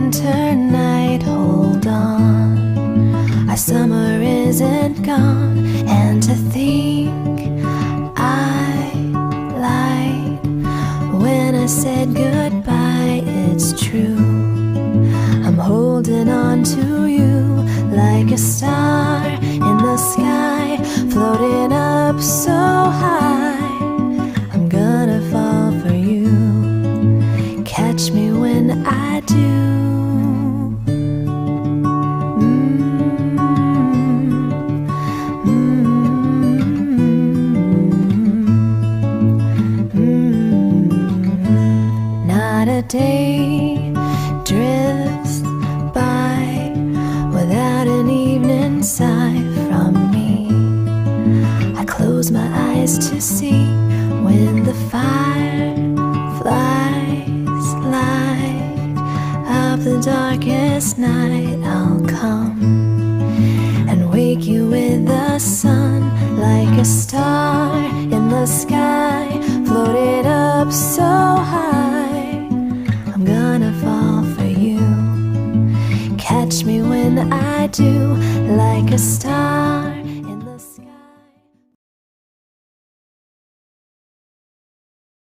winter night, hold on. Our summer isn't gone. And to think I lied when I said goodbye, it's true. I'm holding on to you like a star in the sky, floating up so high. I'm gonna fall for you. Catch me when I do. Not a day drifts by without an evening sigh from me. I close my eyes to see when the fireflies light up the darkest night. I'll come and wake you with the sun like a star in the sky, floated up so high. I'm gonna fall for you. Catch me when I do, like a star